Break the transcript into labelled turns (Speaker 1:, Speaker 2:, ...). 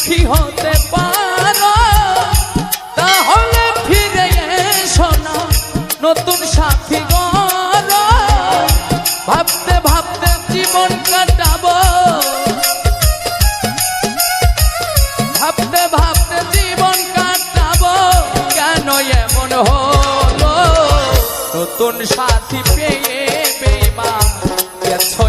Speaker 1: সুখী হতে পারো তাহলে ফিরে এসো না নতুন সাথী গড়ো। ভাবতে ভাবতে জীবন কাটাবো, ভাবতে ভাবতে জীবন কাটাবো, কেন এমন হলো নতুন সাথী পেয়ে বেইমান গেছো।